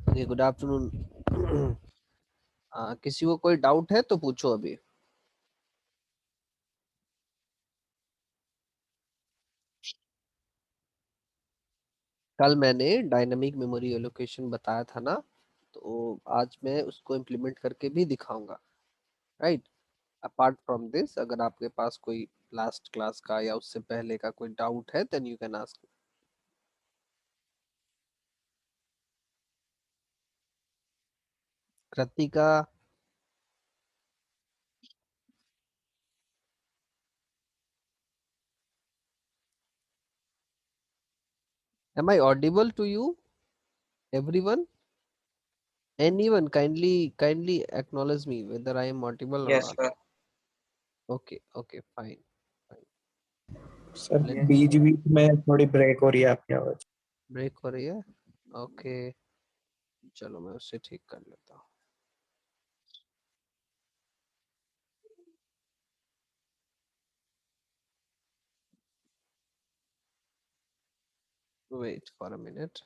Good afternoon. किसी को कोई डाउट है तो पूछो अभी। कल मैंने डायनामिक मेमोरी एलोकेशन बताया था ना, तो आज मैं उसको इम्प्लीमेंट करके भी दिखाऊंगा। राइट। अपार्ट फ्रॉम दिस, अगर आपके पास कोई लास्ट क्लास का या उससे पहले का कोई डाउट है then you can ask. Kritika, am I audible to you everyone? Anyone, kindly acknowledge me whether I am audible or Yes, not. sir. Okay, okay, fine, fine. Sir Let बीच बीच में थोड़ी break हो रही है आपकी आवाज। ब्रेक हो रही है। ओके, चलो मैं उससे ठीक कर लेता हूँ। Wait for a minute.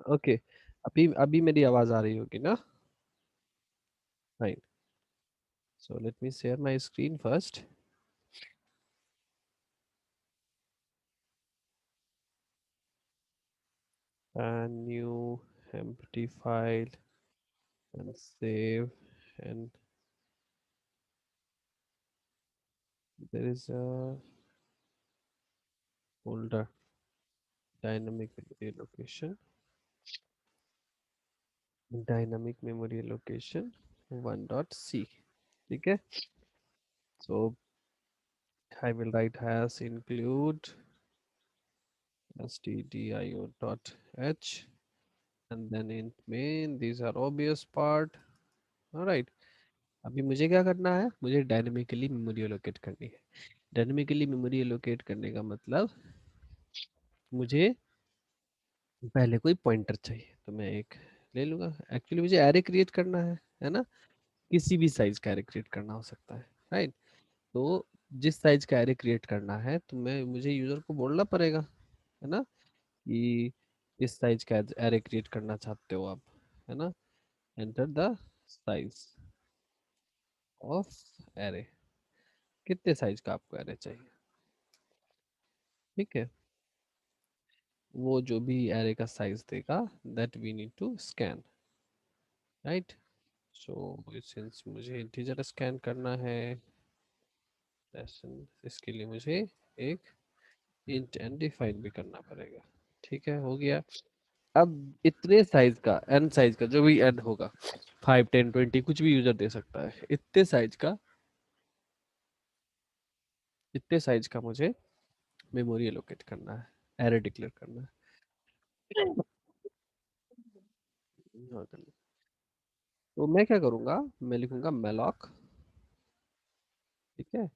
Okay, अभी अभी मेरी आवाज आ रही होगी ना? Fine. So let me share my screen first. New empty file and save, and there is a folder, dynamic memory location, one.c. ठीक है। so I will write has include stdio.h, and then in main these are obvious part. Alright, अभी मुझे क्या करना है? मुझे dynamically memory allocate करनी है। डायनेमिकली मेमोरी एलोकेट करने का मतलब मुझे पहले कोई पॉइंटर चाहिए, तो मैं एक ले लूंगा। एक्चुअली मुझे एरे क्रिएट करना है ना? किसी भी साइज का एरे क्रिएट करना हो सकता है। राइट। तो जिस साइज का एरे क्रिएट करना है तो मैं मुझे यूजर को बोलना पड़ेगा, है ना, कि इस साइज का एरे क्रिएट करना चाहते हो आप, है ना। Enter the size of array. कितने साइज का आपको एरे चाहिए? ठीक है। वो जो भी एरे का साइज देगा that we need to scan. Right. So since मुझे इंटीजर स्कैन करना है, इसके लिए मुझे एक इंट एन डिफाइन भी करना पड़ेगा। ठीक है, हो गया। अब इतने साइज का, एन साइज का, जो भी एन होगा, 5 10 20 कुछ भी यूजर दे सकता है, इतने साइज का मुझे मेमोरी एलोकेट करना है, एरे डिक्लेयर करना है। तो मैं क्या करूंगा, मैं लिखूंगा मेलॉक। ठीक है।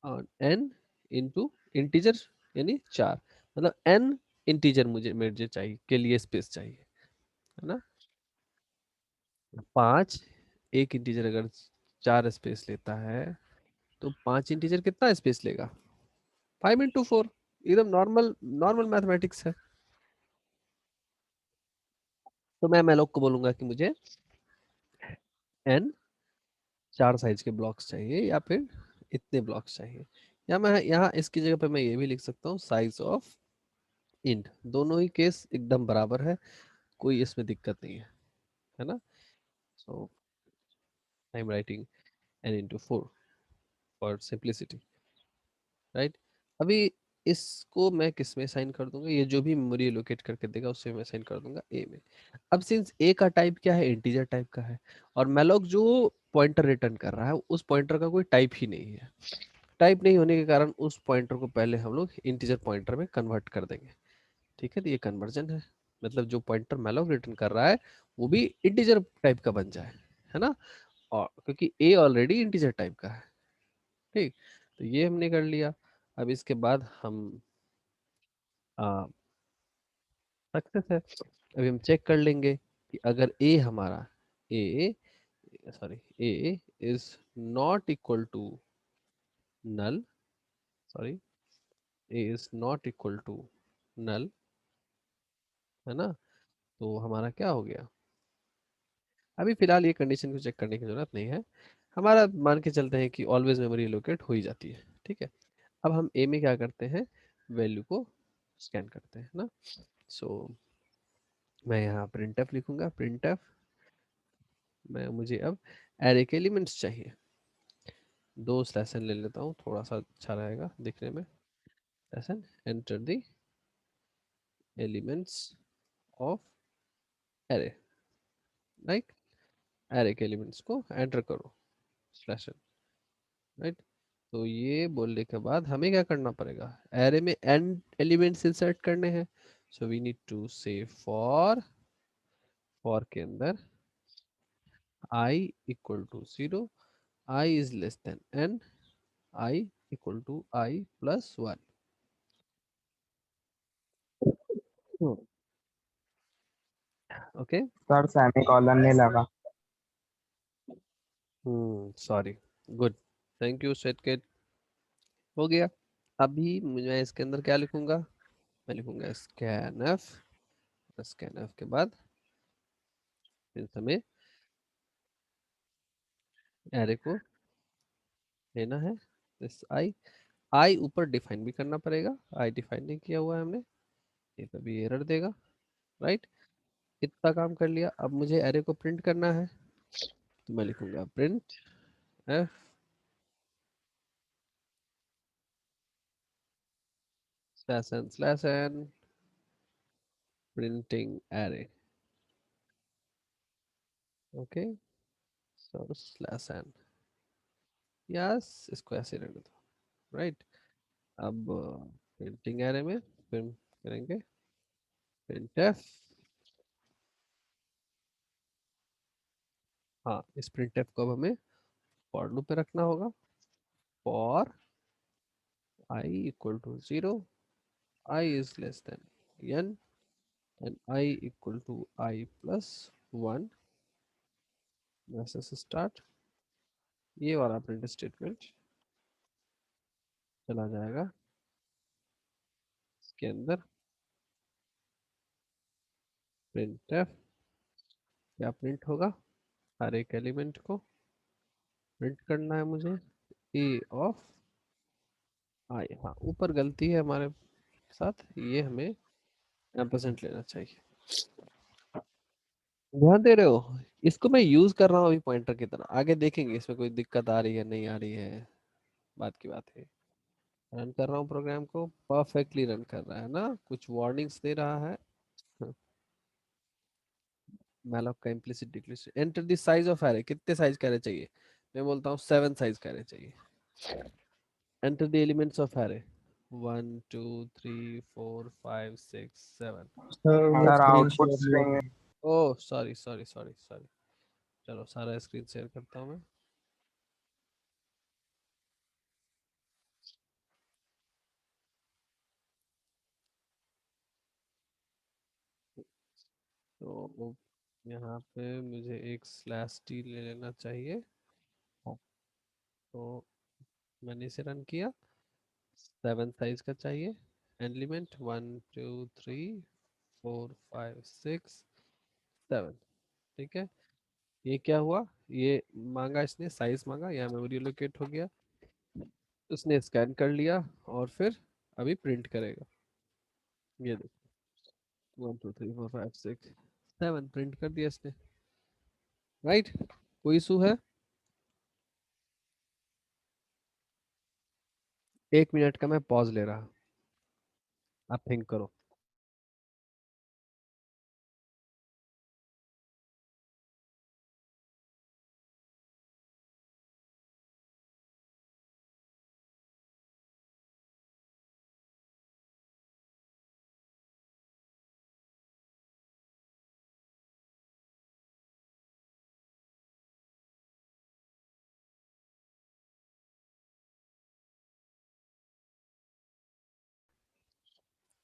और एन इंटू इंटीजर, यानी 4, मतलब एन इंटीजर मुझे मुझे चाहिए के लिए स्पेस चाहिए, है ना। 5, एक इंटीजर अगर 4 स्पेस लेता है तो 5 इंटीजर कितना स्पेस लेगा? 5 into 4। एकदम नॉर्मल नॉर्मल मैथमेटिक्स है। तो मैं मेलोक को बोलूंगा कि मुझे एन 4 साइज के ब्लॉक्स चाहिए, या फिर इतने ब्लॉक्स चाहिए। या मैं यहाँ इसकी जगह पे मैं ये भी लिख सकता हूँ साइज ऑफ इंट। दोनों ही केस एकदम बराबर है, कोई इसमें दिक्कत नहीं है। है ना। So I am writing n into 4 for simplicity, right. अभी इसको मैं किस में साइन कर दूंगा, ये जो भी मेमोरी लोकेट करके देगा उससे मैं साइन कर दूंगा ए में। अब सिंस ए का टाइप क्या है, इंटीजर टाइप का है, और मैलॉक जो पॉइंटर रिटर्न कर रहा है उस पॉइंटर का कोई टाइप ही नहीं है। टाइप नहीं होने के कारण उस पॉइंटर को पहले हम लोग इंटीजर पॉइंटर में कन्वर्ट कर देंगे। ठीक है, तो ये कन्वर्जन है, मतलब जो पॉइंटर मैलॉक रिटर्न कर रहा है वो भी इंटीजर टाइप का बन जाए, है ना। और क्योंकि ए ऑलरेडी इंटीजर टाइप का है, ठीक। तो ये हमने कर लिया। अब इसके बाद हम सक्सेस है। अभी हम चेक कर लेंगे कि अगर ए हमारा A sorry A is not equal to null, sorry A is not equal to null, है ना, तो हमारा क्या हो गया। अभी फिलहाल ये कंडीशन को चेक करने की जरूरत नहीं है, हमारा मान के चलते हैं कि ऑलवेज मेमोरी लोकेट हो ही जाती है, ठीक है। अब हम ए में क्या करते हैं, वैल्यू को स्कैन करते हैं ना। सो मैं यहाँ प्रिंट एफ लिखूंगा, प्रिंट एफ, मैं मुझे अब एरे के एलिमेंट्स चाहिए। दो स्लैशन ले लेता हूँ, थोड़ा सा अच्छा रहेगा दिखने में। Slash n enter the elements of array, right. Array के एलिमेंट्स को एंटर करो, स्लैशन, राइट। तो ये बोलने के बाद हमें क्या करना पड़ेगा, एरे में एन एलिमेंट्स इंसर्ट करने हैं। So we need to say for के अंदर i equal to 0, i is less than n, i equal to i plus 1। Okay. Sir semicolon नहीं लगा। Sorry, good, thank you set, हो गया। अभी मैं इसके अंदर क्या लिखूंगा, मैं लिखूंगा स्कैनफ, स्कैनफ के बाद फिर हमें एरे को लेना है, इस आई, आई ऊपर डिफाइन भी करना पड़ेगा, आई डिफाइन नहीं किया हुआ है हमने, ये तभी एरर देगा, राइट। इतना काम कर लिया, अब मुझे एरे को प्रिंट करना है, तो मैं लिखूंगा print f slash n printing array, okay. So slash n, yes, इसको ऐसे रहने दो, राइट। अब प्रिंटिंग एरे में प्रिंट करेंगे printf, हाँ इस printf को अब हमें फॉर लूप पे रखना होगा। For I equal to 0, I is less than n and I equal to I plus 1, वैसे से स्टार्ट, ये वाला प्रिंट स्टेटमेंट चला जाएगा इसके अंदर। printf क्या प्रिंट होगा, हर एक एलिमेंट को प्रिंट करना है मुझे, a ऑफ I, हाँ ऊपर गलती है हमारे साथ, ये हमें एम्परसेंट लेना चाहिए, ध्यान दे रहे हो। इसको मैं यूज कर रहा हूँ अभी पॉइंटर की तरह, आगे देखेंगे इसमें कोई दिक्कत आ रही है नहीं आ रही है, बात की बात है। रन कर रहा हूँ प्रोग्राम को, परफेक्टली रन कर रहा है ना, कुछ वार्निंग्स दे रहा है। मैलॉक का implicit declaration, enter the size of array, कितने साइज का एरे चाहिए, मैं बोलता हूँ 7 साइज का एरे चाहिए। Enter the elements of array, 1 2 3 4 5 6 7। Sir वो हाँ, सर स्क्रीन, आउटपुट स्ट्रिंग है। Oh sorry sorry sorry sorry, चलो सारा स्क्रीन शेयर करता हूँ मैं। तो यहाँ पे मुझे एक स्लैश टी ले लेना चाहिए, तो मैंने इसे रन किया, 7 साइज का चाहिए, एलिमेंट 1 2 3 4 5 6 7, ठीक है। ये क्या हुआ, ये मांगा इसने, साइज मांगा, यहाँ मेमोरी लोकेट हो गया, उसने स्कैन कर लिया और फिर अभी प्रिंट करेगा, ये देखो 1 2 3 4 5 6 7 प्रिंट कर दिया इसने। राइट? कोई इशू है? 1 मिनट का मैं पॉज ले रहा, आप थिंक करो।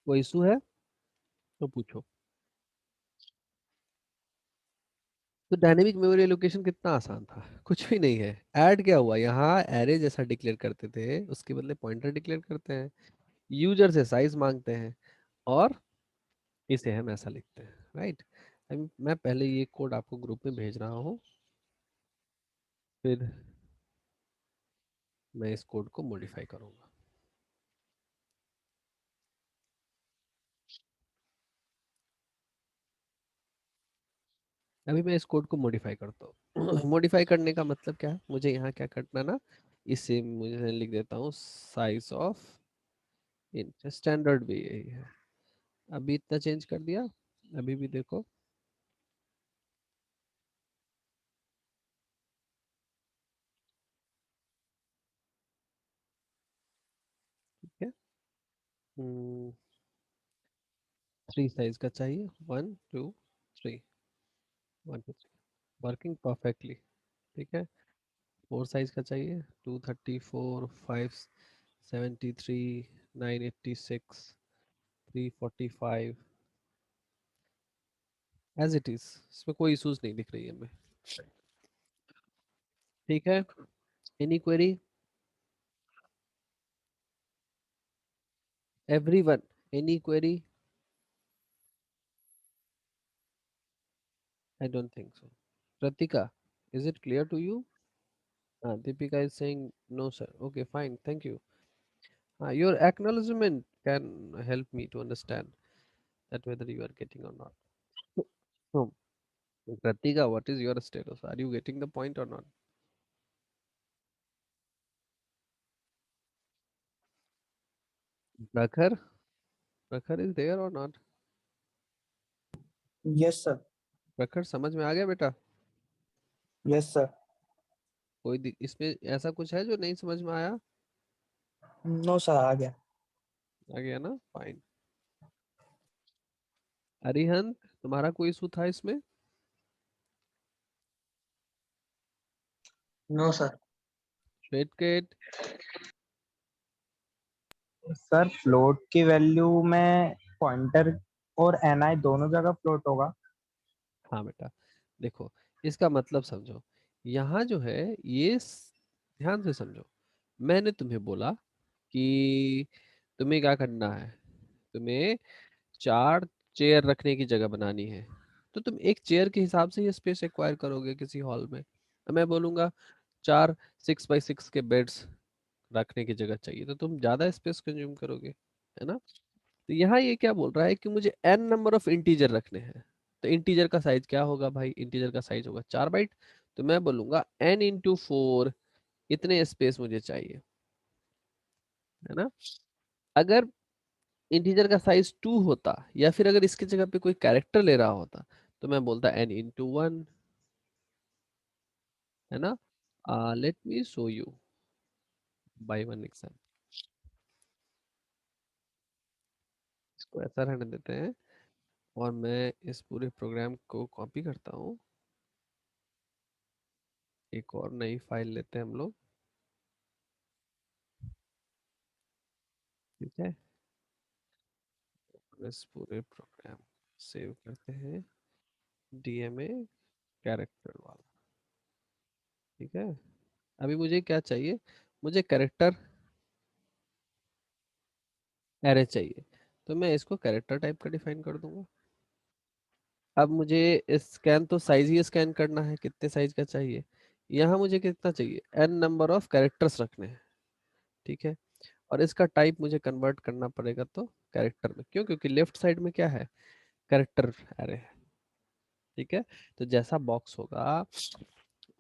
कोई इशू है तो पूछो। तो डायनेमिक मेमोरी एलोकेशन कितना आसान था, कुछ भी नहीं है। ऐड क्या हुआ, यहाँ एरे जैसा डिक्लेयर करते थे, उसके बदले पॉइंटर डिक्लेयर करते हैं, यूजर से साइज मांगते हैं, और इसे हम ऐसा लिखते हैं। राइट? मैं पहले ये कोड आपको ग्रुप में भेज रहा हूँ, फिर मैं इस कोड को मॉडिफाई करूंगा। अभी मैं इस कोड को मॉडिफाई करता हूँ। मॉडिफाई करने का मतलब क्या है, मुझे यहाँ क्या करना ना, इसे मुझे लिख देता हूँ साइज ऑफ इंट, स्टैंडर्ड भी यही है। अभी इतना चेंज कर दिया, अभी भी देखो। ठीक है, 3 साइज का चाहिए, 1 2 3, 1 2 3, वर्किंग परफेक्टली। ठीक है, 4 साइज का चाहिए, 234 573 986 345, एज इट इज, इसमें कोई इशूज नहीं दिख रही है हमें। ठीक है, any query? Everyone, any query? I don't think so. Pratika, is it clear to you? Deepika is saying no, sir. Okay, fine, thank you. Your acknowledgement can help me to understand that whether you are getting or not. So, Pratika, what is your status? Are you getting the point or not? Prakhar, Prakhar is there or not? Yes sir. प्रखर समझ में आ गया बेटा? Yes sir. इसमें ऐसा कुछ है जो नहीं समझ में आया? नो सर, आ गया। आ गया ना, फाइन। अरिहंत, तुम्हारा कोई इशू था इसमें? No sir. श्वेतकेट? सर फ्लोट की वैल्यू में पॉइंटर और एनआई दोनों जगह फ्लोट होगा। हाँ बेटा, देखो, इसका मतलब समझो। यहाँ जो है ये ध्यान से समझो। मैंने तुम्हें बोला कि तुम्हें क्या करना है, तुम्हें 4 चेयर रखने की जगह बनानी है, तो तुम एक चेयर के हिसाब से ये स्पेस एक्वायर करोगे किसी हॉल में। अब मैं बोलूंगा 4 6x6 के बेड्स रखने की जगह चाहिए, तो तुम ज्यादा स्पेस कंज्यूम करोगे, है ना? तो यहाँ ये क्या बोल रहा है कि मुझे n नंबर ऑफ इंटीजर रखने हैं। तो इंटीजर का साइज क्या होगा भाई, इंटीजर का साइज होगा 4 बाइट। तो मैं बोलूंगा n×4, इतने स्पेस मुझे चाहिए, है ना? अगर इंटीजर का साइज 2 होता, या फिर अगर इसकी जगह पे कोई कैरेक्टर ले रहा होता, तो मैं बोलता n×1, है ना? Let me show you by one example. इसको ऐसा रहने देते हैं, और मैं इस पूरे प्रोग्राम को कॉपी करता हूँ। एक और नई फाइल लेते हैं हम लोग। ठीक है, इस पूरे प्रोग्राम सेव करते हैं, डीएमए कैरेक्टर वाला। ठीक है, अभी मुझे क्या चाहिए, मुझे कैरेक्टर एरे चाहिए, तो मैं इसको कैरेक्टर टाइप का डिफाइन कर दूंगा। अब मुझे स्कैन तो साइज ही स्कैन करना है, कितने साइज का चाहिए, यहाँ मुझे कितना चाहिए, n नंबर ऑफ कैरेक्टर्स रखने हैं। ठीक है, और इसका टाइप मुझे कन्वर्ट करना पड़ेगा तो कैरेक्टर में, क्यों? क्योंकि लेफ्ट साइड में क्या है, कैरेक्टर एरे है। ठीक है, तो जैसा बॉक्स होगा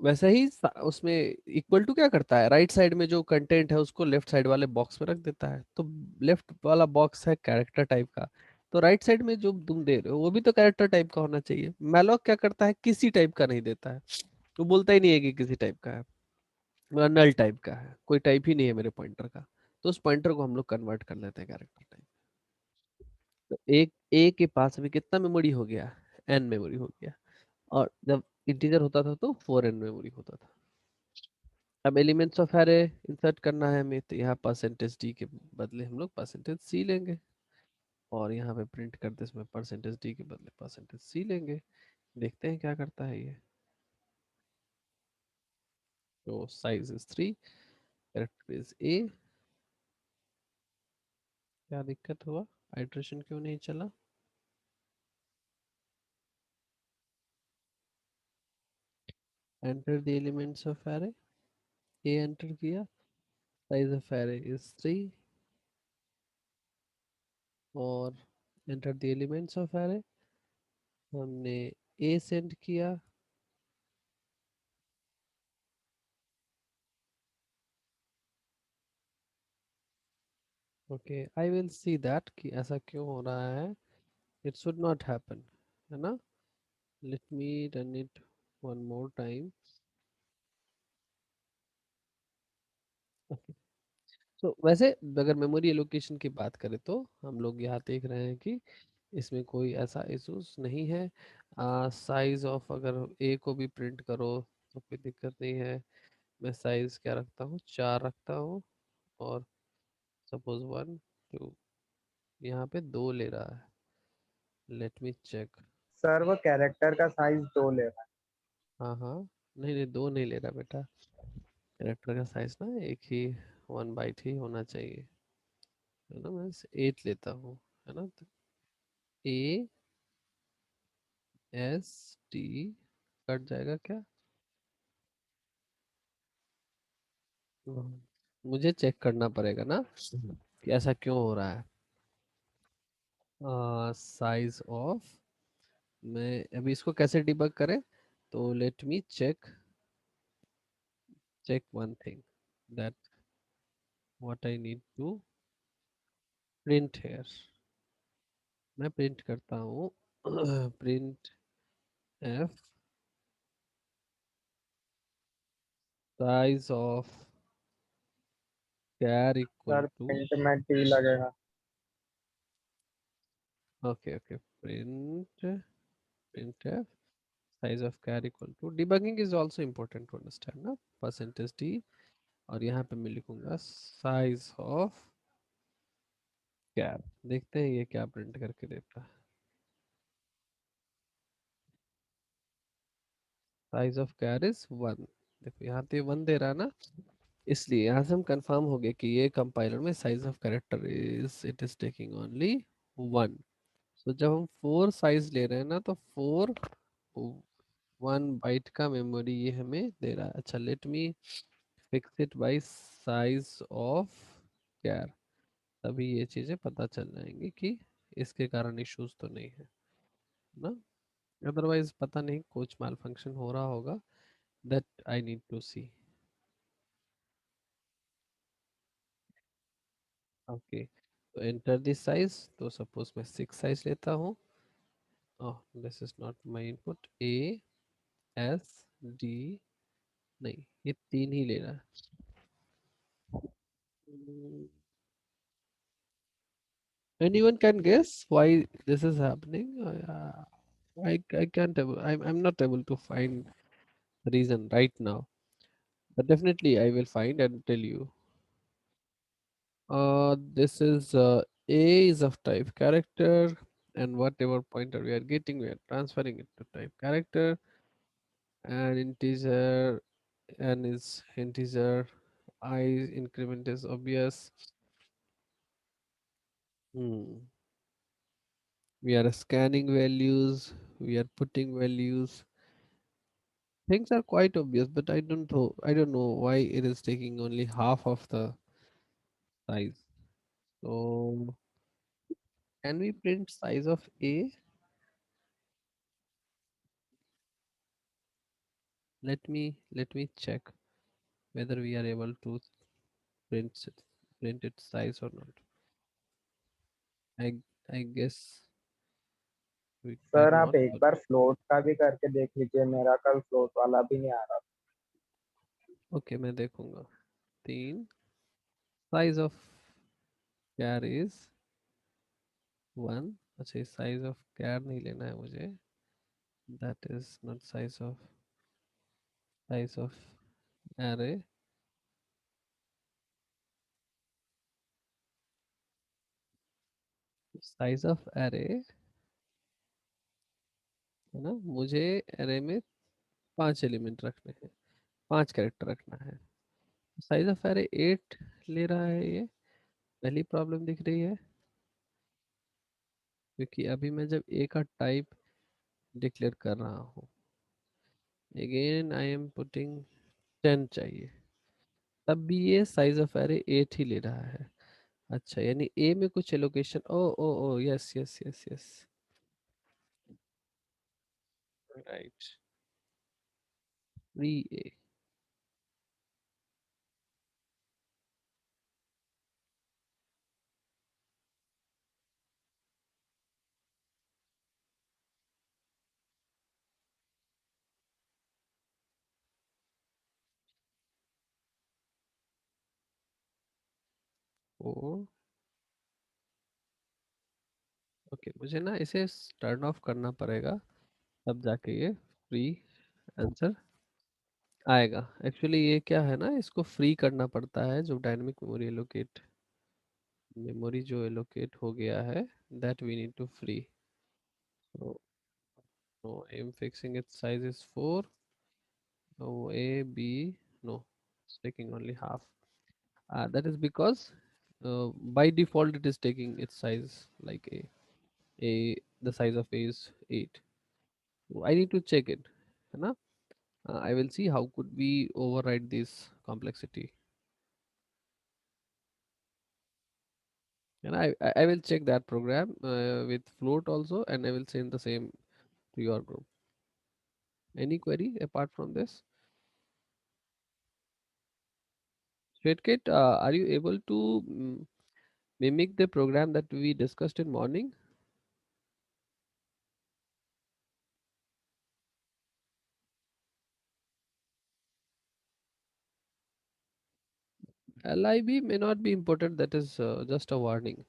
वैसा ही उसमें इक्वल टू क्या करता है, राइट साइड में जो कंटेंट है उसको लेफ्ट साइड वाले बॉक्स में रख देता है। तो लेफ्ट वाला बॉक्स है कैरेक्टर टाइप का, तो राइट साइड में जो तुम दे रहे हो वो भी तो कैरेक्टर टाइप का होना चाहिए। मैलॉक क्या करता है, किसी टाइप का नहीं देता है, वो बोलता ही नहीं है कि किसी टाइप का है, नल टाइप का है, कोई टाइप ही नहीं है मेरे पॉइंटर का। तो उस पॉइंटर को हम लोग कन्वर्ट कर लेते हैं कैरेक्टर टाइप। तो एक ए के पास अभी कितना मेमोरी हो गया, एन मेमोरी हो गया, और जब इंटीजर होता था तो 4n मेमोरी होता था। अब एलिमेंट्स ऑफ एरे इंसर्ट करना है हमें, तो यहाँ परसेंटेज डी के बदले हम लोग परसेंटेज सी लेंगे, और यहाँ पे प्रिंट करते इसमें परसेंटेज डी के बदले परसेंटेज सी लेंगे। देखते हैं क्या करता है ये। तो size is 3, character is a. क्या दिक्कत हुआ, आइट्रेशन क्यों नहीं चला? Enter the elements of array, A enter किया, साइज ऑफ एरे इज 3, और enter the elements of array, हमने ए सेंड किया, okay I will see that कि ऐसा क्यों हो रहा है, इट शुड नॉट हैपन, है ना। Let me run it one more time. तो वैसे अगर मेमोरी एलोकेशन की बात करें तो हम लोग यहाँ देख रहे हैं कि इसमें कोई ऐसा इशूज नहीं है। साइज ऑफ अगर ए को भी प्रिंट करो तो कोई दिक्कत नहीं है। मैं साइज क्या रखता हूँ, 4 रखता हूँ, और सपोज 1 2, यहाँ पे 2 ले रहा है। Let me check. सर वो कैरेक्टर का साइज 2 ले रहा हाँ हाँ, नहीं नहीं 2 नहीं ले रहा बेटा, कैरेक्टर का साइज ना एक ही 1 बाइट ही होना चाहिए, है ना। मैं 8 लेता हूँ, है ना। तो ए एस टी कट जाएगा क्या? मुझे चेक करना पड़ेगा ना कि ऐसा क्यों हो रहा है। साइज ऑफ, मैं अभी इसको कैसे डिबग करें, तो let me check, check one thing, that what I need to print here. मैं प्रिंट करता हूँ print F size of char है इक्वल सर, टू, प्रिंट में टी लगेगा। Okay okay, print F size of char equal to, debugging is also important to understand ना, percentage D, और यहाँ पे मैं लिखूंगा साइज ऑफ कैर। देखते हैं ये क्या प्रिंट करके देता है। साइज ऑफ कैर इज 1, देखो यहाँ पे 1 दे रहा है ना, इसलिए यहाँ से हम कंफर्म हो गए कि ये कंपाइलर में size of character is it is taking only 1। तो जब हम 4 साइज ले रहे हैं ना, तो 1 बाइट का मेमोरी ये हमें दे रहा है। अच्छा, let me fix it by size of char, तभी ये चीज़ें पता चल जाएंगी कि इसके कारण इश्यूज तो नहीं है ना। अदरवाइज पता नहीं कुछ माल फंक्शन हो रहा होगा, that I need to see. Okay, तो एंटर दिस साइज, तो सपोज मैं 6 साइज लेता हूँ। Oh, this is not my input, A S D, नहीं ये 3 ही ले रहा है। Anyone can guess why this is happening? I can't able, I'm not able to find the reason right now, but definitely I will find and tell you. This is A is of type character, and whatever pointer we are getting, we are transferring it to type character, and integer n is integer, I increment is obvious. Hmm. We are scanning values, we are putting values. Things are quite obvious, but I don't know why it is taking only half of the size. So can we print size of A? let me check whether we are able to print it, print its size or not. I guess we sir आप cannot. एक बार float का भी करके देख लीजिए, मेरा कल float वाला भी नहीं आ रहा। ओके, मैं देखूंगा। 3 साइज ऑफ कैर इज 1। अच्छा, साइज ऑफ कैर नहीं लेना है मुझे, that is not size of array. Size of array है ना, मुझे एरे में 5 एलिमेंट रखने हैं, 5 कैरेक्टर रखना है। साइज ऑफ एरे 8 ले रहा है, ये पहली प्रॉब्लम दिख रही है। क्योंकि अभी मैं जब ए का टाइप डिक्लेयर कर रहा हूँ, अगेन आई एम पुटिंग 10 चाहिए, तब भी ये साइज ऑफ एरे 8 ही ले रहा है। अच्छा, यानी ए में कुछ allocation, oh oh oh, yes yes yes yes, right, free A. Oh okay, मुझे ना इसे टर्न ऑफ करना पड़ेगा, तब जाके ये फ्री आंसर आएगा। एक्चुअली ये क्या है ना, इसको फ्री करना पड़ता है, जो डायनेमिक मेमोरी एलोकेट, मेमोरी जो एलोकेट हो गया है, that we need to free. so no, I am fixing its size is 4. So a b, no, it's taking only half. That is because by default it is taking its size like a the size of a is 8. So I need to check it, है ना? I will see how could we override this complexity, and I will check that program with float also, and I will send the same to your group. Any query apart from this? Shretkit, are you able to mimic the program that we discussed in morning? Lib may not be important, that is just a warning.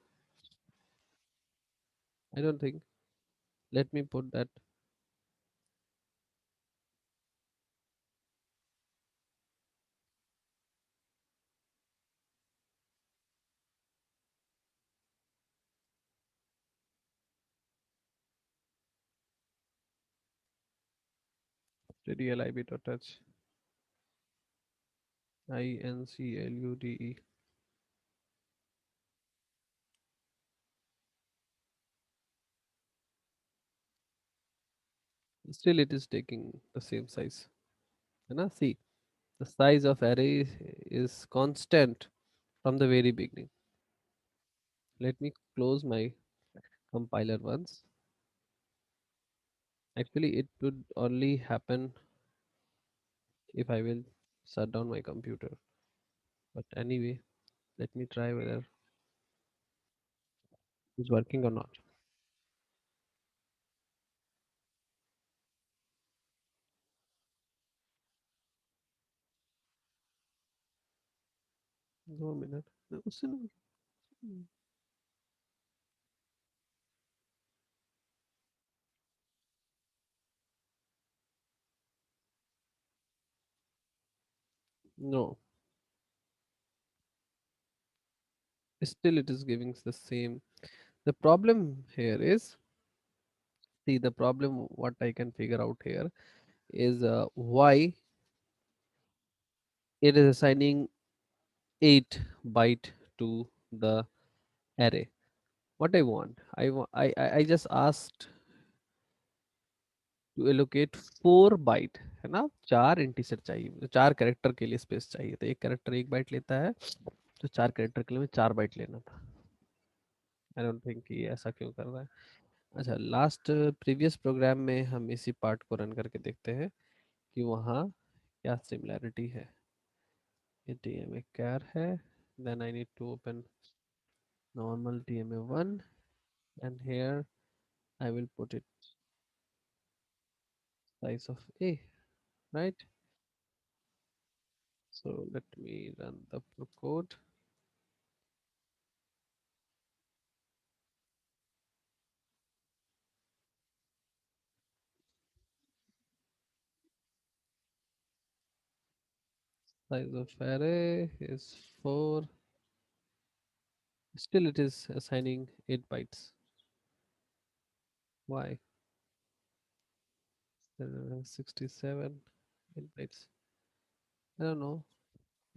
I don't think. Let me put that. Ready lib.h include. Still it is taking the same size. And see, the size of array is constant from the very beginning. Let me close my compiler once. Actually, it would only happen if I will shut down my computer. But anyway, let me try whether it's working or not. No minute. No, no, still it is giving the same. The problem here is, see, the problem what I can figure out here is why it is assigning 8 byte to the array. What I want, I just asked to allocate 4 bite, है ना, 4 integer चाहिए मुझे, 4 character के लिए space चाहिए, तो एक character 1 bite लेता है, तो 4 कैरेक्टर के लिए मैं 4 बाइट लेना था। आई डोंट थिंक ये ऐसा क्यों कर रहा है। अच्छा, लास्ट प्रीवियस प्रोग्राम में हम इसी पार्ट को रन करके देखते हैं कि वहाँ क्या सिमिलैरिटी है? ये TMA char है, then I need to open normal TMA1, and here I will put it size of A, right? So let me run the code. Size of array is 4. Still it is assigning 8 bytes. Why? 67 8 bytes. I don't know.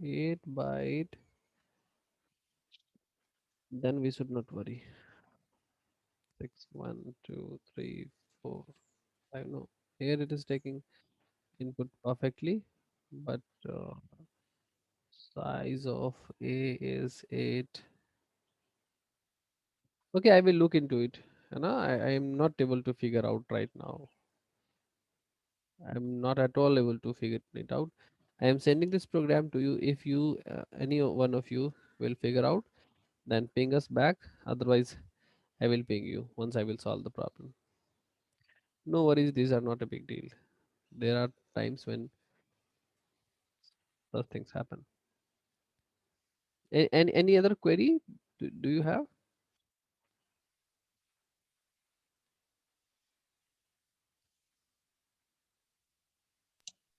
8 byte. Then we should not worry. 6 1 2 3 4 5. No, here it is taking input perfectly, but size of A is 8. Okay, I will look into it. And I am not able to figure out right now. I'm not at all able to figure it out. I am sending this program to you. If you, any one of you, will figure out, then ping us back. Otherwise, I will ping you once I will solve the problem. No worries, these are not a big deal. There are times when such things happen. Any other query do you have?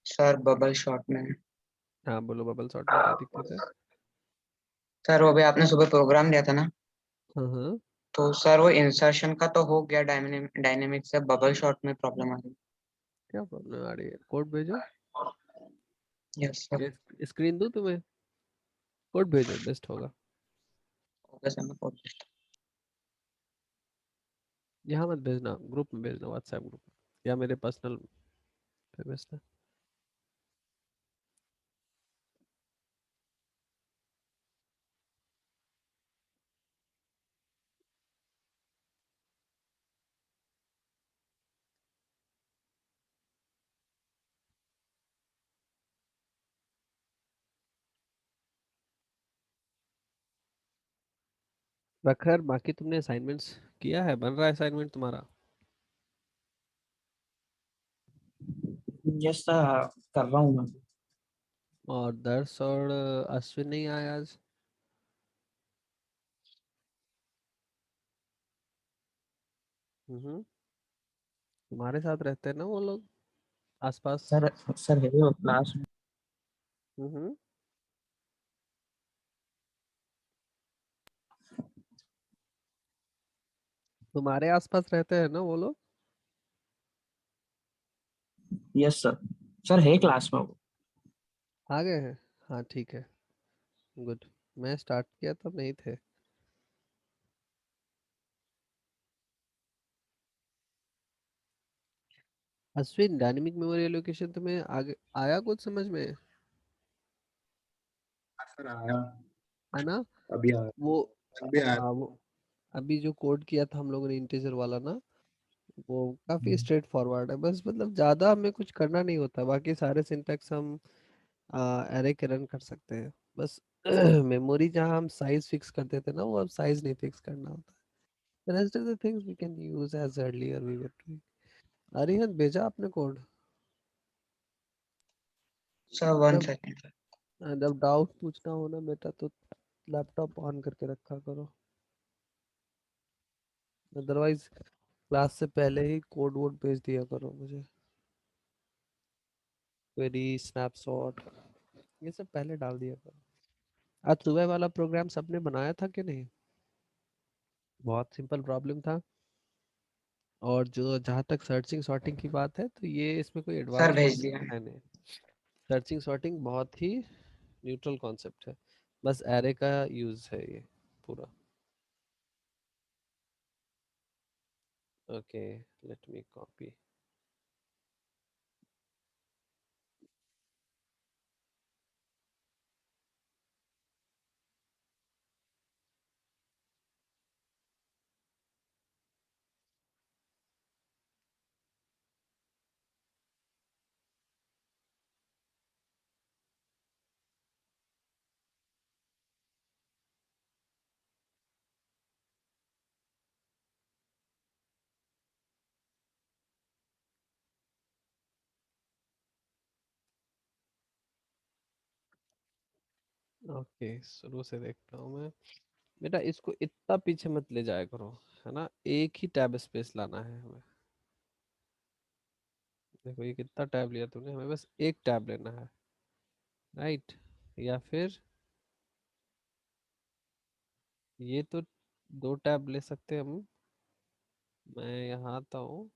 Sir bubble shot में हाँ बोलो, bubble shot में क्या दिक्कत है? Sir वो भी आपने सुबह प्रोग्राम दिया था ना, हाँ हाँ, तो सर वो इंसर्शन का तो हो गया, डायनेमिक से बबल शॉट में प्रॉब्लम आ रही क्या प्रॉब्लम आ रही है? कोड भेजो, है। Yes sir. स्क्रीन दूं तुम्हें? कोड भेजो, बेस्ट होगा। ओके सर, मैं कोड। यहाँ मत भेजना, ग्रुप में भेजना, व्हाट्सएप ग्रुप में, या मेरे पर्सनल पे भेजना। प्रखर, बाकी तुमने असाइनमेंट्स किया है? बन रहा है असाइनमेंट तुम्हारा? यस सर, कर रहा हूँ मैं। और दर्श और अश्विन नहीं आए आज? तुम्हारे साथ रहते हैं ना वो लोग आसपास? सर है वो क्लास में। हम्म तुम्हारे आसपास रहते हैं ना वो लोग? यस सर, सर है क्लास में वो। आ गए हैं? हाँ ठीक है, गुड। मैं स्टार्ट किया तब नहीं थे। अश्विन, डायनेमिक मेमोरी एलोकेशन तुम्हें आगे आया कुछ समझ में? सर आया, है ना? अभी आया, वो अभी आया। हाँ, वो अभी जो कोड किया था हम लोगों ने इंटीजर वाला ना, वो काफी स्ट्रेट फॉरवर्ड है। बस मतलब ज्यादा हमें कुछ करना नहीं होता, बाकी सारे सिंटैक्स हम एरे के रन कर सकते हैं। बस मेमोरी जहाँ हम साइज फिक्स करते थे ना, वो अब साइज नहीं फिक्स करना होता है। Rest of the things we can use as earlier we were doing. Arihant, भेजा आपने कोड? सर 1 जब सेकंड। जब डाउट पूछना हो ना बेटा, तो लैपटॉप ऑन करके रखा करो, अदरवाइज क्लास से पहले ही कोड वोड भेज दिया करो मुझे। क्वेरी, स्नैपशॉट, ये सब पहले डाल दिया करो। आज सुबह वाला प्रोग्राम सबने बनाया था कि नहीं? बहुत सिंपल प्रॉब्लम था। और जो जहाँ तक सर्चिंग सॉर्टिंग की बात है, तो ये इसमें कोई सर एडवांस भेज दिया। कॉन्सेप्ट है नहीं। सर्चिंग सॉर्टिंग बहुत ही न्यूट्रल कॉन्सेप्ट है, बस एरे का यूज है ये पूरा। Okay, let me copy. Okay, शुरू से देखता हूँ मैं। बेटा इसको इतना पीछे मत ले जाया करो, है ना, एक ही टैब स्पेस लाना है हमें। देखो ये कितना टैब लिया तूने, हमें बस एक टैब लेना है, राइट। या फिर ये तो दो टैब ले सकते हैं हम। मैं यहाँ आता हूँ,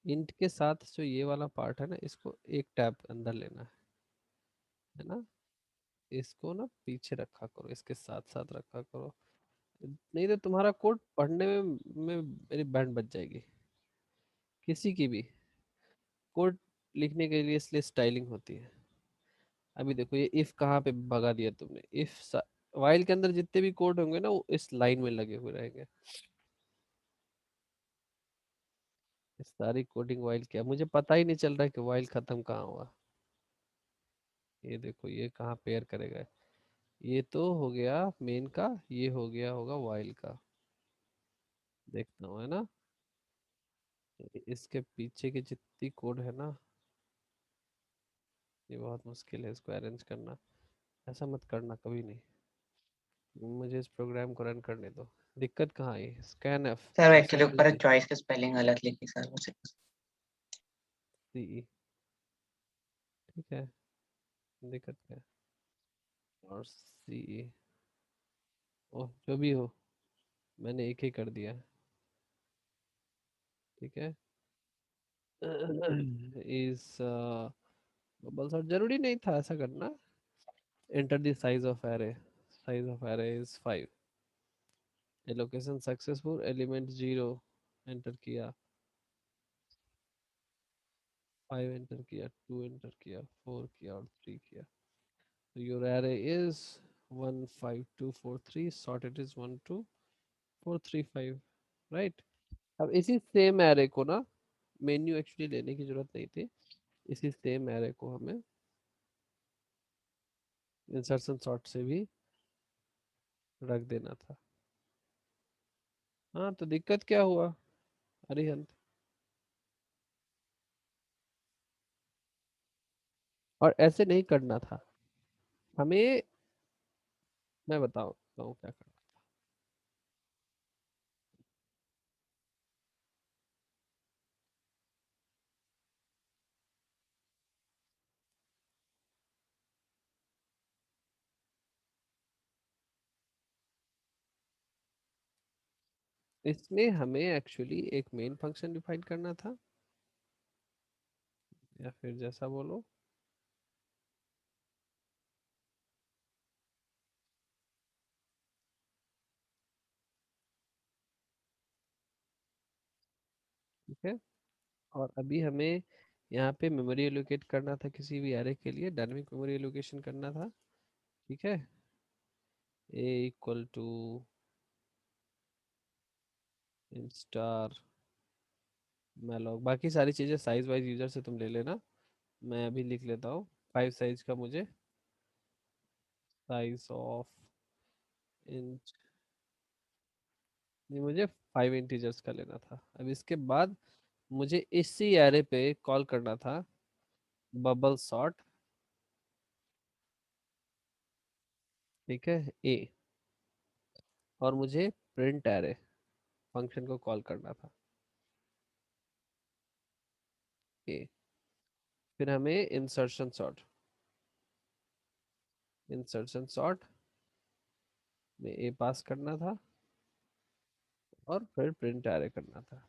इंट के साथ जो ये वाला पार्ट है ना, इसको एक टैब अंदर लेना है ना। इसको ना पीछे रखा करो, इसके साथ साथ रखा करो, नहीं तो तुम्हारा कोड पढ़ने में मेरी बैंड बज जाएगी। किसी की भी कोड लिखने के लिए इसलिए स्टाइलिंग होती है। अभी देखो ये इफ कहाँ पे भगा दिया तुमने, इफ वाइल के अंदर जितने भी कोड होंगे ना वो इस लाइन में लगे हुए रहेंगे। इस सारी कोडिंग वाइल क्या, मुझे पता ही नहीं चल रहा है कि वाइल खत्म कहाँ हुआ। ये देखो ये कहाँ पेयर करेगा, ये तो हो गया मेन का, ये हो गया होगा वाइल का। देखता हूँ, है ना। इसके पीछे की जितनी कोड है ना, ये बहुत मुश्किल है इसको अरेंज करना। ऐसा मत करना कभी नहीं, मुझे इस प्रोग्राम को रन करने दो। दिक्कत कहाँ आई, स्कैन एफ सर सबसे एक्चुअली ऊपर पहले चॉइस की स्पेलिंग गलत लिखी सर उसे। सी, ठीक है, दिक्कत क्या है। और सी, ओह जो भी हो, मैंने एक ही कर दिया, ठीक है। इस बबल सॉर्ट जरूरी नहीं था ऐसा करना। Enter the size of array, size of array is 5, allocation successful, element 0 enter किया, 5 एंटर किया, 2 एंटर किया, 4 किया और 3 किया। तो your array is 1 5 2 4 3, sorted is 1 2 4 3 5, right. अब इसी सेम एरे को ना, मेन्यू एक्चुअली लेने की जरूरत नहीं थी, इसी सेम एरे को हमें इंसर्शन सॉर्ट से भी रख देना था। हाँ तो दिक्कत क्या हुआ अरिहंत, और ऐसे नहीं करना था हमें। मैं बताता हूँ क्या करना। इसमें हमें एक्चुअली एक मेन फंक्शन डिफाइन करना था, या फिर जैसा बोलो। ठीक है, और अभी हमें यहाँ पे मेमोरी एलोकेट करना था, किसी भी एरे के लिए डायनेमिक मेमोरी एलोकेशन करना था, ठीक है। ए इक्वल टू इन स्टार मैलॉग, बाकी सारी चीज़ें साइज वाइज यूजर से तुम ले लेना, मैं अभी लिख लेता हूँ। 5 साइज का मुझे, साइज ऑफ इंट, नहीं मुझे 5 इंटीजर्स का लेना था। अब इसके बाद मुझे इसी एरे पे कॉल करना था बबल सॉर्ट, ठीक है, ए, और मुझे प्रिंट एरे फंक्शन को कॉल करना था, ए। फिर हमें इंसर्शन सॉर्ट में ए पास करना था, और फिर प्रिंट एरे करना था,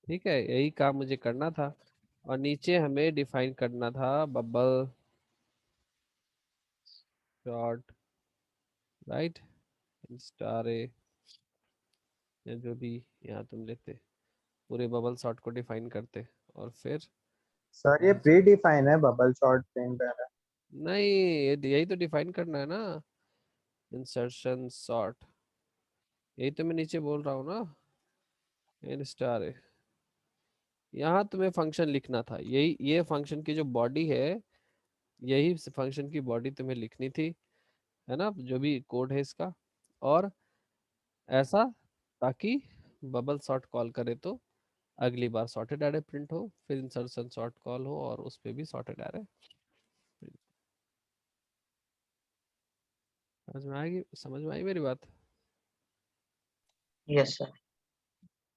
ठीक है, यही काम मुझे करना था। और नीचे हमें डिफाइन करना था बबल सॉर्ट, राइट, स्टार ए, या जो भी यहाँ तुम लेते, पूरे बबल सॉर्ट को डिफाइन करते, और फिर सर ये यहाँ प्री से, डिफाइन है बबल शॉर्ट प्रिंट है। नहीं यही तो डिफाइन करना है ना, इंसर्शन सॉर्ट, यही तो मैं नीचे बोल रहा हूँ ना, इन स्टार है। यहाँ तुम्हें फंक्शन लिखना था, यही ये फंक्शन की जो बॉडी है, यही फंक्शन की बॉडी तुम्हें लिखनी थी, है ना, जो भी कोड है इसका। और ऐसा ताकि बबल सॉर्ट कॉल करे तो अगली बार सॉर्टेड एरे प्रिंट हो, फिर इंसर्शन सॉर्ट कॉल हो और उस पर भी सॉर्टेड एरे प्रिंट। समझ में आई मेरी बात? Yes sir.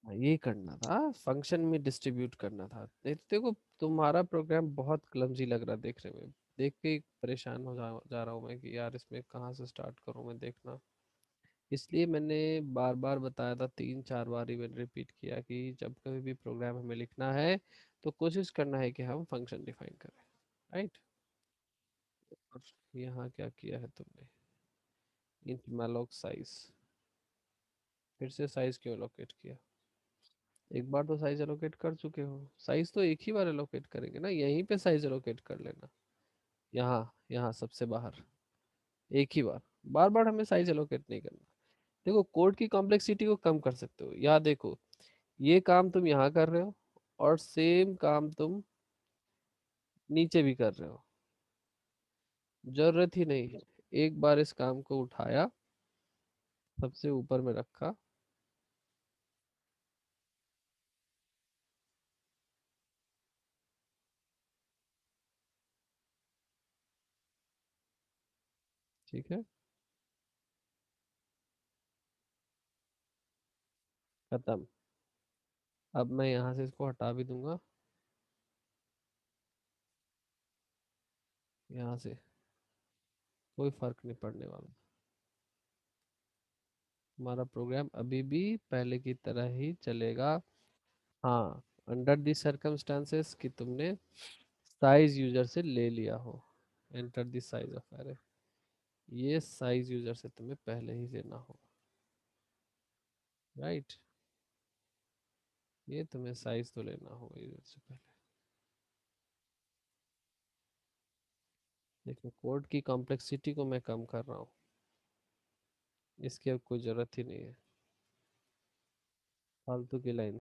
हाँ, ये करना था, फंक्शन में डिस्ट्रीब्यूट करना था। देखो तुम्हारा प्रोग्राम बहुत क्लमजी लग रहा है देखने में, देख के ही परेशान हो जा रहा हूँ मैं कि यार इसमें कहाँ से स्टार्ट करूँ मैं देखना। इसलिए मैंने बार बार बताया था, 3-4 बार ही मैंने रिपीट किया कि जब कभी भी प्रोग्राम हमें लिखना है तो कोशिश करना है कि हम फंक्शन डिफाइन करें, राइट। और यहाँ क्या किया है तुमने, इंट मैलोक साइज, फिर से साइज क्यों एलोकेट किया? एक बार तो साइज एलोकेट कर चुके हो, साइज तो एक ही बार एलोकेट करेंगे ना, यहीं पे साइज एलोकेट कर लेना। यहाँ यहाँ सबसे बाहर एक ही बार, बार बार हमें साइज एलोकेट नहीं करना। देखो कोड की कॉम्प्लेक्सिटी को कम कर सकते हो। यहाँ देखो, ये काम तुम यहाँ कर रहे हो और सेम काम तुम नीचे भी कर रहे हो, जरूरत ही नहीं है। एक बार इस काम को उठाया, सबसे ऊपर में रखा, ठीक है, खत्म। अब मैं यहाँ से इसको हटा भी दूंगा, यहाँ से कोई फर्क नहीं पड़ने वाला। हमारा प्रोग्राम अभी भी पहले की तरह ही चलेगा। हाँ, अंडर दी सर्कमस्टांसेस कि तुमने साइज यूजर से ले लिया हो, enter the size of array, ये साइज यूजर से तुम्हें पहले ही लेना होगा, राइट। ये तुम्हें साइज तो लेना होगा यूजर से पहले। देखो कोड की कॉम्प्लेक्सिटी को मैं कम कर रहा हूँ, इसकी अब कोई ज़रूरत ही नहीं है फालतू की लाइन